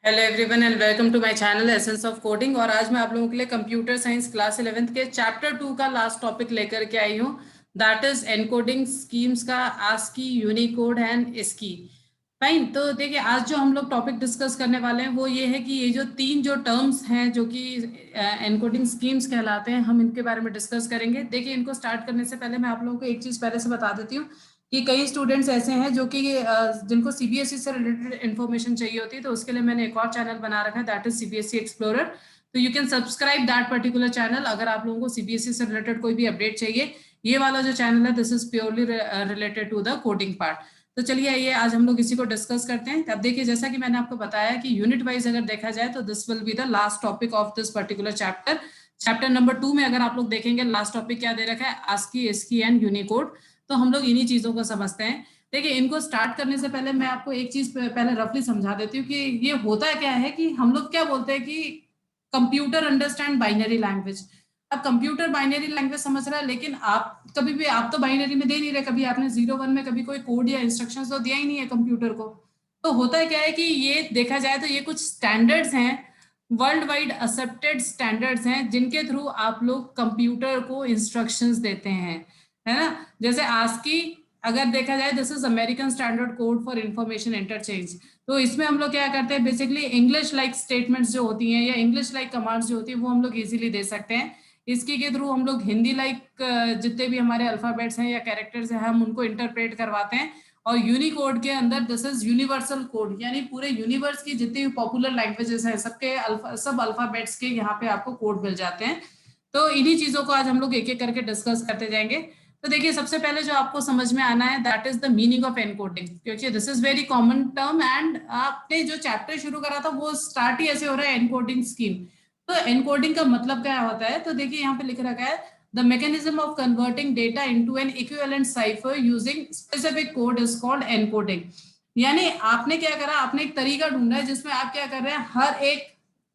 Hello everyone and welcome to my channel essence of coding. और आज मैं आप लोगों के लिए कंप्यूटर साइंस क्लास 11th के चैप्टर 2 का लास्ट टॉपिक लेकर के आई हूँ। दैट इज एनकोडिंग स्कीम्स का आस्की, यूनिकोड एंड इस्की। फाइन। तो देखिए, आज जो हम लोग टॉपिक डिस्कस करने वाले हैं वो ये है कि ये जो तीन जो टर्म्स हैं जो कि एनकोडिंग स्कीम्स कहलाते हैं, हम इनके बारे में डिस्कस करेंगे। देखिए, इनको स्टार्ट करने से पहले मैं आप लोगों को एक चीज पहले से बता देती हूँ कि कई स्टूडेंट्स ऐसे हैं जो कि जिनको सीबीएसई से रिलेटेड इन्फॉर्मेशन चाहिए होती है, तो उसके लिए मैंने एक और चैनल बना रखा है, दैट इज सीबीएसई एक्सप्लोरर। तो you can subscribe that particular channel अगर आप लोगों को सीबीएसई से रिलेटेड कोई भी अपडेट चाहिए। ये वाला जो चैनल है, this is purely related to the coding part. तो चलिए आइए आज हम लोग इसी को डिस्कस करते हैं। अब देखिए, जैसा कि मैंने आपको बताया कि यूनिट वाइज अगर देखा जाए तो this will be the last topic of this particular chapter. Chapter number 2 में अगर आप लोग देखेंगे, लास्ट टॉपिक क्या दे रखा है, आस्की, इस्की एंड यूनिकोड। तो हम लोग इन्हीं चीजों को समझते हैं। देखिए, इनको स्टार्ट करने से पहले मैं आपको एक चीज पहले रफली समझा देती हूँ कि ये होता क्या है कि हम लोग क्या बोलते हैं कि कंप्यूटर अंडरस्टैंड बाइनरी लैंग्वेज। अब कंप्यूटर बाइनरी लैंग्वेज समझ रहा है, लेकिन आप कभी भी आप तो बाइनरी में दे नहीं रहे, कभी आपने 0 1 में कभी कोई कोड या इंस्ट्रक्शंस तो दिया ही नहीं है कंप्यूटर को। तो होता है क्या है कि ये देखा जाए तो ये कुछ स्टैंडर्ड्स हैं, वर्ल्ड वाइड एक्सेप्टेड स्टैंडर्ड्स हैं, जिनके थ्रू आप लोग कंप्यूटर को इंस्ट्रक्शंस देते हैं, है ना। जैसे आस्की अगर देखा जाए, this is American standard code for information interchange. तो इसमें हम लोग क्या करते हैं, बेसिकली इंग्लिश लाइक स्टेटमेंट्स जो होती हैं या इंग्लिश लाइक कमांड्स जो होती हैं, वो हम लोग इजीली दे सकते हैं। इसकी के थ्रू हम लोग हिंदी लाइक जितने भी हमारे अल्फाबेट्स हैं या कैरेक्टर्स हैं, हम उनको इंटरप्रेट करवाते हैं। और यूनिकोड के अंदर दिस इज यूनिवर्सल कोड, यानी पूरे यूनिवर्स की जितनी भी पॉपुलर लैंग्वेजेस हैं, सबके सब अल्फाबेट्स के यहाँ पे आपको कोड मिल जाते हैं। तो इन्हीं चीजों को आज हम लोग एक एक करके डिस्कस करते जाएंगे। तो देखिए, सबसे पहले जो आपको समझ में आना है, that is the meaning of encoding, क्योंकि this is very common term. And आपने जो चैप्टर शुरू करा था वो स्टार्ट ही ऐसे हो रहा है, एनकोडिंग स्कीम। तो एनकोडिंग का मतलब क्या होता है, तो देखिए यहाँ पे लिख रखा है, the mechanism of converting data into an equivalent cipher using specific code is called encoding. यानी आपने क्या करा, आपने एक तरीका ढूंढा है जिसमें आप क्या कर रहे हैं, हर एक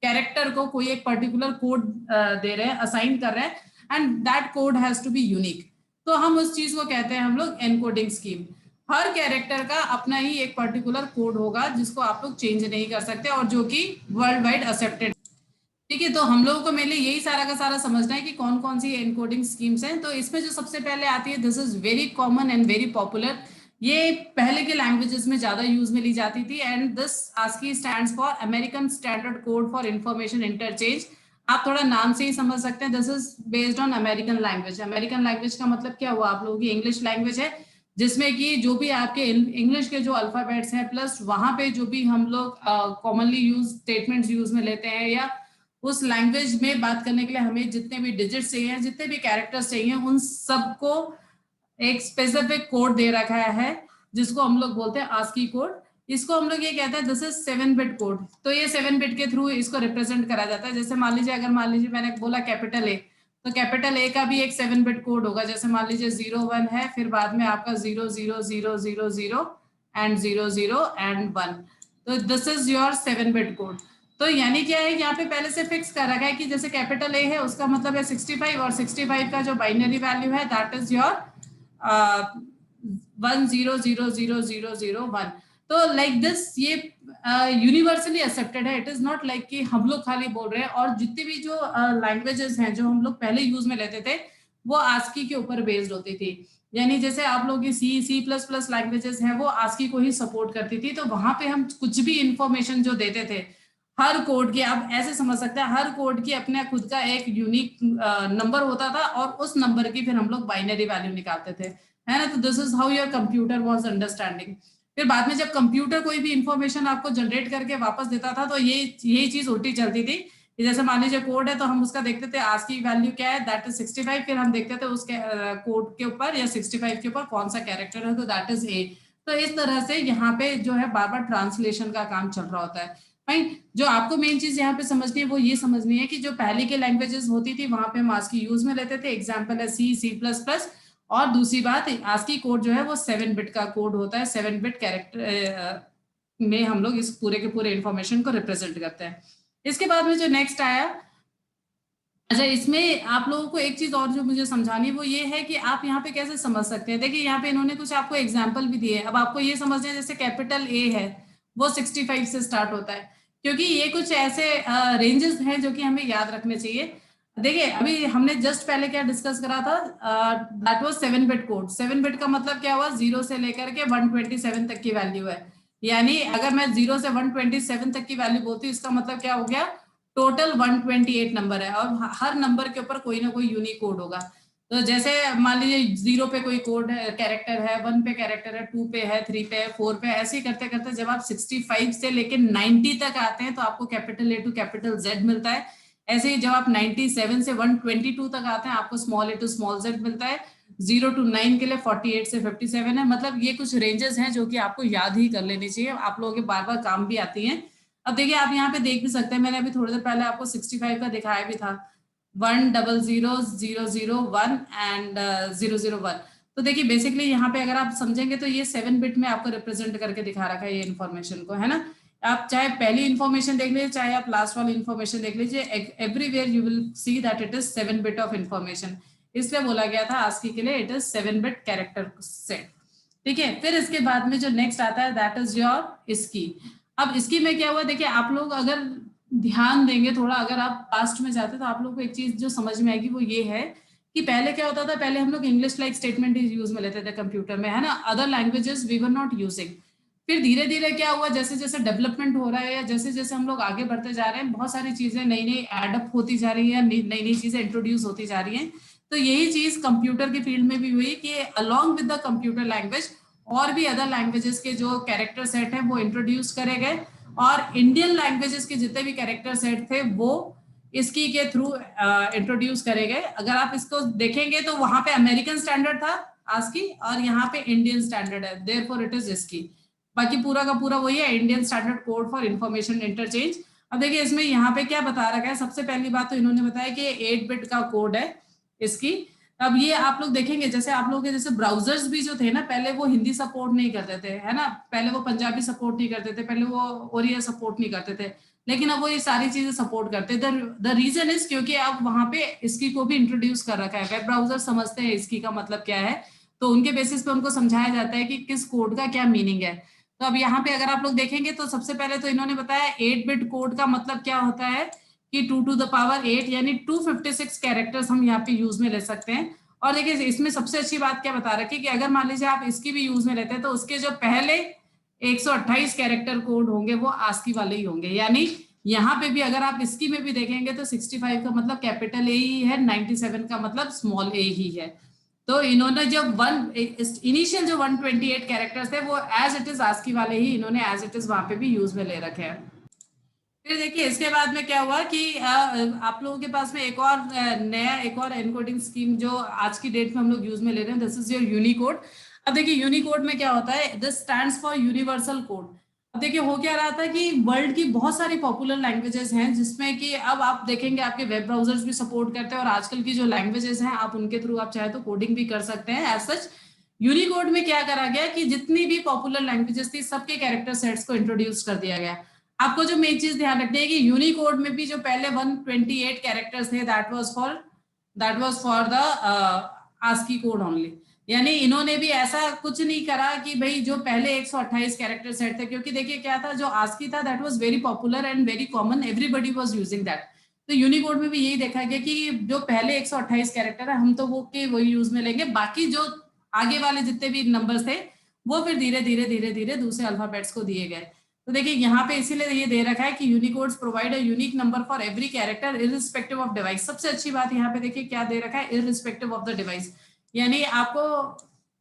कैरेक्टर को कोई एक पर्टिकुलर कोड दे रहे हैं, असाइन कर रहे हैं, and that code has to be unique. तो हम उस चीज को कहते हैं हम लोग एनकोडिंग स्कीम। हर कैरेक्टर का अपना ही एक पर्टिकुलर कोड होगा जिसको आप लोग चेंज नहीं कर सकते, और जो कि वर्ल्ड वाइड एक्सेप्टेड। ठीक है, तो हम लोगों को मेनली यही सारा का सारा समझना है कि कौन कौन सी एनकोडिंग स्कीम्स हैं। तो इसमें जो सबसे पहले आती है, this is very common and very popular. ये पहले के लैंग्वेजेस में ज्यादा यूज में ली जाती थी, and this ASCII stands for American standard code for information interchange. आप थोड़ा नाम से ही समझ सकते हैं, this is based on American language. American language का मतलब क्या हुआ, आप लोगों की इंग्लिश लैंग्वेज है, जिसमें कि जो भी आपके इंग्लिश के जो अल्फाबेट्स हैं, प्लस वहां पे जो भी हम लोग कॉमनली यूज स्टेटमेंट्स यूज में लेते हैं, या उस लैंग्वेज में बात करने के लिए हमें जितने भी डिजिट्स चाहिए, जितने भी कैरेक्टर्स चाहिए, उन सबको एक स्पेसिफिक कोड दे रखा है, जिसको हम लोग बोलते हैं आस्की कोड। इसको हम लोग ये कहते हैं, दिस इज 7 बिट कोड। तो ये 7 बिट के थ्रू इसको रिप्रेजेंट करा जाता है। जैसे मान लीजिए, अगर मान लीजिए मैंने बोला कैपिटल ए, तो कैपिटल ए का भी एक 7 बिट कोड होगा। जैसे मान लीजिए 0 1 है, फिर बाद में आपका 0 0 0 0 0 एंड 0 0 एंड 1। तो this is your 7 bit code. तो यानी क्या है, यहाँ पे पहले से फिक्स कर रखा है कि जैसे कैपिटल ए है, उसका मतलब है 65, और 65 का जो बाइनरी वैल्यू है, दैट इज योर 1 0 0 0 0 0 1। तो लाइक दिस ये यूनिवर्सली एक्सेप्टेड है। इट इज नॉट लाइक कि हम लोग खाली बोल रहे हैं। और जितनी भी जो लैंग्वेजेस हैं जो हम लोग पहले यूज में लेते थे, वो आस्की के ऊपर बेस्ड होती थी। यानी जैसे आप लोग की सी प्लस प्लस लैंग्वेजेस हैं, वो आस्की को ही सपोर्ट करती थी। तो वहां पे हम कुछ भी इंफॉर्मेशन जो देते थे, हर कोड की, आप ऐसे समझ सकते हैं, हर कोड की अपने खुद का एक यूनिक नंबर होता था, और उस नंबर की फिर हम लोग बाइनरी वैल्यू निकालते थे, है ना। तो this is how your computer was understanding. फिर बाद में जब कंप्यूटर कोई भी इंफॉर्मेशन आपको जनरेट करके वापस देता था, तो यही चीज उल्टी चलती थी। जैसे मान लीजिए कोड है, तो हम उसका देखते थे आज की वैल्यू क्या है, दैट इज 65। फिर हम देखते थे उसके कोड के ऊपर या 65 के ऊपर कौन सा कैरेक्टर है, तो दैट इज ए। तो इस तरह से यहाँ पे जो है बार बार ट्रांसलेशन का काम चल रहा होता है। भाई, जो आपको मेन चीज यहाँ पे समझनी है वो ये समझनी है कि जो पहले के लैंग्वेजेस होती थी, वहां पे हम आस्की यूज में लेते थे। एग्जाम्पल है सी प्लस प्लस। और दूसरी बात, आस्की कोड जो है वो 7 बिट का कोड होता है। 7 बिट कैरेक्टर में हम लोग इस पूरे के पूरे इंफॉर्मेशन को रिप्रेजेंट करते हैं। इसके बाद में जो नेक्स्ट आया, अच्छा, इसमें आप लोगों को एक चीज और जो मुझे समझानी है वो ये है कि आप यहाँ पे कैसे समझ सकते हैं। देखिए, यहाँ पे इन्होंने कुछ आपको एग्जाम्पल भी दिए हैं। अब आपको ये समझना है, जैसे कैपिटल ए है, वो 65 से स्टार्ट होता है। क्योंकि ये कुछ ऐसे रेंजेस हैं जो कि हमें याद रखने चाहिए। देखिए अभी हमने जस्ट पहले क्या डिस्कस करा था, that was 7 bit code. 7 bit का मतलब क्या हुआ, 0 से लेकर के 127 तक की वैल्यू है। यानी अगर मैं 0 से 127 तक की वैल्यू बोलती हूँ, इसका मतलब क्या हो गया, टोटल 128 नंबर है और हर नंबर के ऊपर कोई ना कोई यूनिक कोड होगा। तो जैसे मान लीजिए 0 पे कोई कोड है, कैरेक्टर है, 1 पे कैरेक्टर है, 2 पे है, 3 पे है, 4 पे, ऐसे ही करते करते जब आप 65 से लेके 90 तक आते हैं तो आपको capital A to capital Z मिलता है। ऐसे ही जब आप 97 से 122 तक आते हैं आपको small a to small z मिलता है। 0 to 9 के लिए 48 से 57 है। मतलब ये कुछ रेंजेस हैं जो कि आपको याद ही कर लेनी चाहिए, आप लोगों के बार बार काम भी आती हैं। अब देखिए आप यहाँ पे देख भी सकते हैं, मैंने अभी थोड़ी देर पहले आपको 65 का दिखाया भी था, 1000001 एंड 001। तो देखिए बेसिकली यहाँ पे अगर आप समझेंगे तो ये 7 बिट में आपको रिप्रेजेंट करके दिखा रखा है ये इन्फॉर्मेशन को, है ना। आप चाहे पहली इन्फॉर्मेशन देख लीजिए चाहे आप लास्ट वाली इन्फॉर्मेशन देख लीजिए, everywhere you will see that it is 7 bit of information. इसलिए बोला गया था आस्की के लिए it is 7 bit character set. ठीक है, फिर इसके बाद में जो नेक्स्ट आता है दैट इज योर इसकी। अब इसकी में क्या हुआ, देखिए आप लोग अगर ध्यान देंगे थोड़ा, अगर आप पास्ट में जाते तो आप लोग को एक चीज जो समझ में आएगी वो ये है कि पहले क्या होता था, पहले हम लोग इंग्लिश लाइक स्टेटमेंट यूज में लेते थे कंप्यूटर में, है ना। Other languages we were not using. फिर धीरे धीरे क्या हुआ, जैसे जैसे डेवलपमेंट हो रहा है या जैसे जैसे हम लोग आगे बढ़ते जा रहे हैं, बहुत सारी चीजें नई नई एडअप होती जा रही है, नई नई चीजें इंट्रोड्यूस होती जा रही हैं। तो यही चीज कंप्यूटर के फील्ड में भी हुई कि along with the computer language और भी अदर लैंग्वेजेस के जो कैरेक्टर सेट है वो इंट्रोड्यूस करे गए, और इंडियन लैंग्वेजेस के जितने भी कैरेक्टर सेट थे वो इसकी के थ्रू इंट्रोड्यूस करे गए। अगर आप इसको देखेंगे तो वहां पे अमेरिकन स्टैंडर्ड था आस्की और यहाँ पे इंडियन स्टैंडर्ड है, देयरफॉर इट इज इसकी। बाकी पूरा का पूरा वही है, Indian standard code for information interchange. अब देखिए इसमें यहाँ पे क्या बता रखा है, सबसे पहली बात तो इन्होंने बताया कि 8 बिट का कोड है इसकी। अब ये आप लोग देखेंगे जैसे आप लोगों के जैसे ब्राउजर्स भी जो थे ना, पहले वो हिंदी सपोर्ट नहीं करते थे, है ना। पहले वो पंजाबी सपोर्ट नहीं करते थे, पहले वो ओरिया सपोर्ट नहीं करते थे, लेकिन अब वो ये सारी चीजें सपोर्ट करते हैं। द रीजन इज क्योंकि अब वहां पे इसकी को भी इंट्रोड्यूस कर रखा है, वेब ब्राउजर समझते हैं इसकी का मतलब क्या है, तो उनके बेसिस पे उनको समझाया जाता है कि किस कोड का क्या मीनिंग है। तो अब यहाँ पे अगर आप लोग देखेंगे तो सबसे पहले तो इन्होंने बताया 8 बिट कोड का मतलब क्या होता है कि 2 to the power 8 यानी 256 कैरेक्टर्स हम यहाँ पे यूज में ले सकते हैं। और देखिए इसमें सबसे अच्छी बात क्या बता रखी कि अगर मान लीजिए आप इसकी भी यूज में लेते हैं तो उसके जो पहले 128 कैरेक्टर कोड होंगे वो आस्की वाले ही होंगे। यानी यहाँ पे भी अगर आप इसकी में भी देखेंगे तो 65 का मतलब कैपिटल ए ही है, 97 का मतलब स्मॉल ए ही है। तो इन्होंने जो इनिशियल जो 128 कैरेक्टर्स थे वो एज इट इज आस्की वाले ही इन्होंने एज इट इज वहां पे भी यूज में ले रखे हैं। फिर देखिए इसके बाद में क्या हुआ कि आप लोगों के पास में एक और नया एक और एनकोडिंग स्कीम जो आज की डेट में हम लोग यूज में ले रहे हैं, दिस इज योर यूनिकोड। अब देखिए यूनिकोड में क्या होता है, this stands for universal code. अब देखिए हो क्या रहा था कि वर्ल्ड की बहुत सारी पॉपुलर लैंग्वेजेस हैं जिसमें कि अब आप देखेंगे आपके वेब ब्राउजर्स भी सपोर्ट करते हैं, और आजकल की जो लैंग्वेजेस हैं आप उनके थ्रू आप चाहे तो कोडिंग भी कर सकते हैं। एज सच यूनिकोड में क्या करा गया कि जितनी भी पॉपुलर लैंग्वेजेस थी सबके कैरेक्टर सेट्स को इंट्रोड्यूस कर दिया गया। आपको जो मेन चीज ध्यान रखनी है कि यूनिकोड में भी जो पहले 128 कैरेक्टर्स थे that was for the ASCII code only. यानी इन्होंने भी ऐसा कुछ नहीं करा कि भाई जो पहले 128 कैरेक्टर सेट थे, क्योंकि देखिए क्या था जो आस्की था that was very popular and very common, everybody was using that. तो यूनिकोड में भी यही देखा गया कि जो पहले 128 कैरेक्टर है हम तो वो के वही यूज में लेंगे, बाकी जो आगे वाले जितने भी नंबर्स थे वो फिर धीरे धीरे धीरे धीरे दूसरे अल्फाबेट्स को दिए गए। तो देखिए यहाँ पे इसीलिए ये दे रखा है कि Unicodes provide a unique number for every character irrespective of device. सबसे अच्छी बात यहाँ पे देखिए क्या दे रखा है, इररिस्पेक्टिव ऑफ द डिवाइस। यानी आपको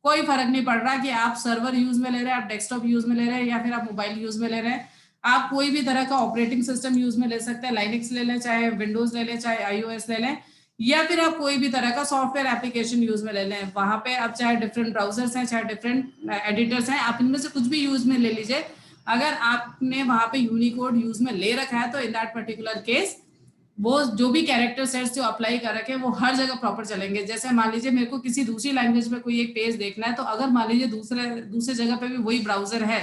कोई फर्क नहीं पड़ रहा कि आप सर्वर यूज में ले रहे हैं, आप डेस्कटॉप यूज में ले रहे हैं या फिर आप मोबाइल यूज में ले रहे हैं। आप कोई भी तरह का ऑपरेटिंग सिस्टम यूज में ले सकते हैं, लाइनक्स ले लें, चाहे विंडोज ले लें, चाहे आईओएस ले लें, या फिर आप कोई भी तरह का सॉफ्टवेयर एप्लीकेशन यूज में ले लें। वहां पे आप चाहे डिफरेंट ब्राउजर्स हैं, चाहे डिफरेंट एडिटर्स हैं, आप इनमें से कुछ भी यूज में ले लीजिए। अगर आपने वहां पे यूनिकोड यूज में ले रखा है तो इन दैट पर्टिकुलर केस वो जो भी कैरेक्टर सेट्स जो अप्लाई कर रखे हैं वो हर जगह प्रॉपर चलेंगे। जैसे मान लीजिए मेरे को किसी दूसरी लैंग्वेज में कोई एक पेज देखना है, तो अगर मान लीजिए दूसरे जगह पे भी वही ब्राउजर है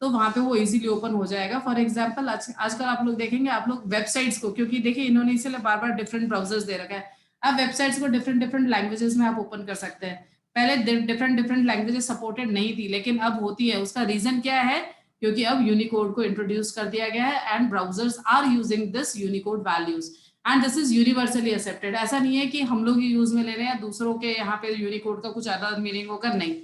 तो वहां पे वो इजीली ओपन हो जाएगा। फॉर एग्जाम्पल आजकल आप लोग देखेंगे, आप लोग वेबसाइट्स को, क्योंकि देखिए इन्होंने इसलिए बार बार डिफरेंट ब्राउजर्स दे रखा है, आप वेबसाइट्स को डिफरेंट डिफरेंट लैंग्वेजेस में आप ओपन कर सकते हैं। पहले डिफरेंट डिफरेंट लैंग्वेजेस सपोर्टेड नहीं थी लेकिन अब होती है। उसका रीजन क्या है क्योंकि अब यूनिकोड को इंट्रोड्यूस कर दिया गया है and browsers are using this Unicode values and this is universally accepted. ऐसा नहीं है कि हम लोग ही यूज में ले रहे हैं या दूसरों के यहाँ पे यूनिकोड का कुछ अलग मीनिंग होगा, नहीं,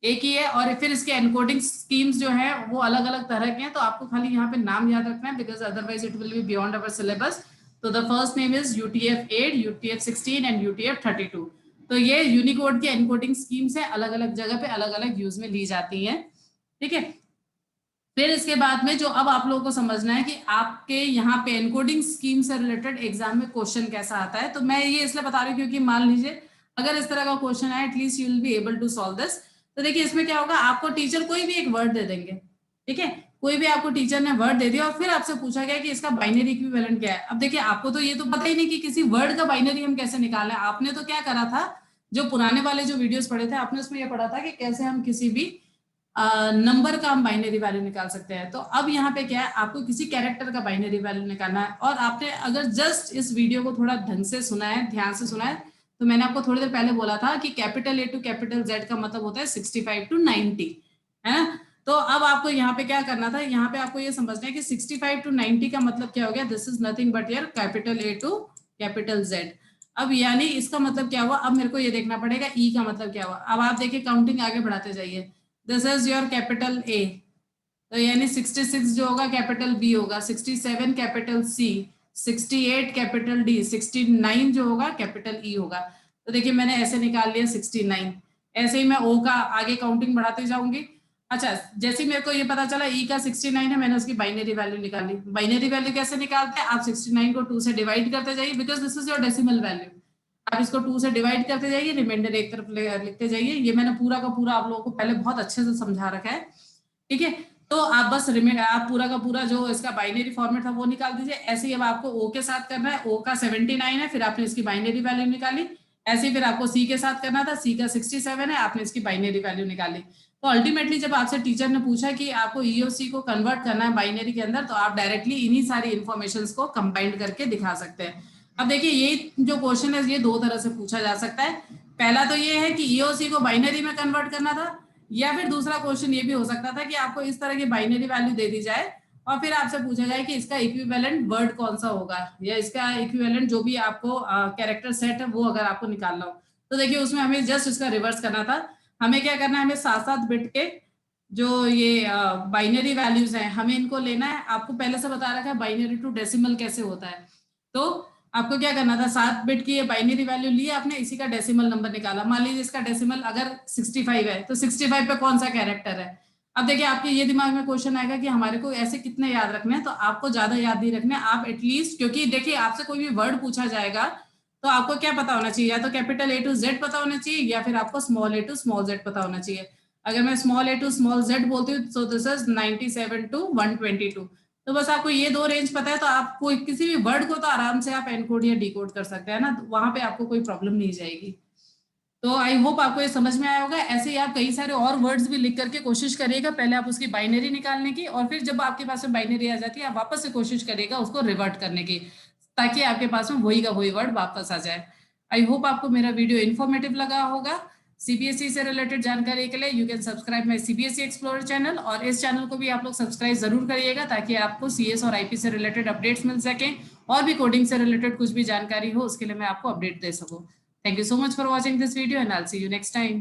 एक ही है। और फिर इसके एनकोडिंग स्कीम्स जो है वो अलग अलग तरह के हैं, तो आपको खाली यहाँ पे नाम याद रखना है because otherwise it will be beyond our syllabus. तो the first name is UTF-8, UTF-16 and UTF-32। तो ये यूनिकोड की एनकोडिंग स्कीम्स है, अलग अलग जगह पे अलग अलग यूज में ली जाती है, ठीक है। फिर इसके बाद में जो अब आप लोगों को समझना है कि आपके यहाँ पे एनकोडिंग स्कीम से रिलेटेड एग्जाम में क्वेश्चन कैसा आता है। तो मैं ये इसलिए बता रही हूँ क्योंकि मान लीजिए अगर इस तरह का क्वेश्चन है, at least you will be able to solve this. तो देखिए इसमें क्या होगा, आपको टीचर कोई भी एक वर्ड दे देंगे, ठीक है, कोई भी आपको टीचर ने वर्ड दे दिया और फिर आपसे पूछा गया कि इसका बाइनरी इक्विवेलेंट क्या है। अब देखिए आपको तो ये तो पता ही नहीं कि किसी वर्ड का बाइनरी हम कैसे निकालें। आपने तो क्या करा था, जो पुराने वाले जो वीडियोस पढ़े थे आपने उसमें ये पढ़ा था कि कैसे हम किसी भी नंबर का हम बाइनरी वैल्यू निकाल सकते हैं। तो अब यहाँ पे क्या है, आपको किसी कैरेक्टर का बाइनरी वैल्यू निकालना है। और आपने अगर जस्ट इस वीडियो को थोड़ा ढंग से सुना है, ध्यान से सुना है, तो मैंने आपको थोड़ी देर पहले बोला था कि capital A to capital Z का मतलब होता है 65 टू 90, है ना। तो अब आपको यहाँ पे क्या करना था, यहाँ पे आपको ये समझना है कि 65 टू 90 का मतलब क्या हो गया, this is nothing but your capital A to capital Z। अब यानी इसका मतलब क्या हुआ, अब मेरे को ये देखना पड़ेगा E का मतलब क्या हुआ। अब आप देखिए काउंटिंग आगे बढ़ाते जाइए, this is your capital A, तो यानी 66 जो होगा कैपिटल B होगा, 67 कैपिटल C, 68 कैपिटल D, 69 जो होगा कैपिटल E होगा। तो देखिए मैंने ऐसे निकाल लिया 69, ऐसे ही मैं O का आगे काउंटिंग बढ़ाते जाऊंगी। अच्छा, जैसे मेरे को ये पता चला E का 69 है, मैंने उसकी बाइनरी वैल्यू निकाली। बाइनरी वैल्यू कैसे निकालते हैं, आप 69 को 2 से डिवाइड करते जाइए because this is your decimal value. आप इसको 2 से डिवाइड करते जाइए, रिमाइंडर एक तरफ लिखते जाइए। ये मैंने पूरा का पूरा आप लोगों को पहले बहुत अच्छे से समझा रखा है, ठीक है। तो आप बस आप पूरा का पूरा जो इसका बाइनरी फॉर्मेट था वो निकाल दीजिए। ऐसे ही अब आपको O के साथ करना है, O का 79 है, फिर आपने इसकी बाइनरी वैल्यू निकाली। ऐसे ही फिर आपको C के साथ करना था, C का 67 है, आपने इसकी बाइनरी वैल्यू निकाली। तो अल्टीमेटली जब आपसे टीचर ने पूछा कि आपको EOC को कन्वर्ट करना है बाइनरी के अंदर, तो आप डायरेक्टली इन्हीं सारी इन्फॉर्मेशन को कंबाइंड करके दिखा सकते हैं। अब देखिए ये जो क्वेश्चन है ये दो तरह से पूछा जा सकता है। पहला तो ये है कि EOC को बाइनरी में कन्वर्ट करना था, या फिर दूसरा क्वेश्चन ये भी हो सकता था कि आपको इस तरह की बाइनरी वैल्यू दे दी जाए और फिर आपसे पूछा जाए कि इसका इक्विवेलेंट वर्ड कौन सा होगा, या इसका इक्विवेलेंट जो भी आपको कैरेक्टर सेट है वो अगर आपको निकालना हो। तो देखिए उसमें हमें जस्ट इसका रिवर्स करना था। हमें क्या करना है, हमें 7-7 बिट के जो ये बाइनरी वैल्यूज हैं हमें इनको लेना है। आपको पहले से बता रखा है बाइनरी टू डेसिमल कैसे होता है। तो आपको क्या करना था, 7 बिट की ये बाइनरी वैल्यू ली आपने, इसी का डेसिमल नंबर निकाला। मान लीजिए इसका डेसिमल अगर 65 है तो 65 पे कौन सा कैरेक्टर है। अब देखिए आपके ये दिमाग में क्वेश्चन आएगा कि हमारे को ऐसे कितने याद रखने हैं। तो आपको ज्यादा याद नहीं रखने, आप एटलीस्ट, क्योंकि देखिए आपसे कोई भी वर्ड पूछा जाएगा तो आपको क्या पता होना चाहिए, या तो कैपिटल A टू Z पता होना चाहिए या फिर आपको small a to small z पता होना चाहिए। अगर मैं small a to small z बोलती हूँ तो दिस इज 97 टू 122। तो बस आपको ये दो रेंज पता है तो आप कोई किसी भी वर्ड को तो आराम से आप एनकोड या डिकोड कर सकते हैं ना, तो वहां पे आपको कोई प्रॉब्लम नहीं जाएगी। तो आई होप आपको ये समझ में आया होगा। ऐसे ही आप कई सारे और वर्ड्स भी लिख करके कोशिश करिएगा, पहले आप उसकी बाइनरी निकालने की और फिर जब आपके पास में बाइनरी आ जाती है आप वापस से कोशिश करिएगा उसको रिवर्ट करने की, ताकि आपके पास में वही का वही वर्ड वापस आ जाए। आई होप आपको मेरा वीडियो इन्फॉर्मेटिव लगा होगा। CBSE से रिलेटेड जानकारी के लिए you can subscribe my CBSE explorer channel, और इस चैनल को भी आप लोग सब्सक्राइब जरूर करिएगा ताकि आपको CS और IP से रिलेटेड अपडेट्स मिल सकें, और भी कोडिंग से रिलेटेड कुछ भी जानकारी हो उसके लिए मैं आपको अपडेट दे सकूं। Thank you so much for watching this video and I'll see you next time.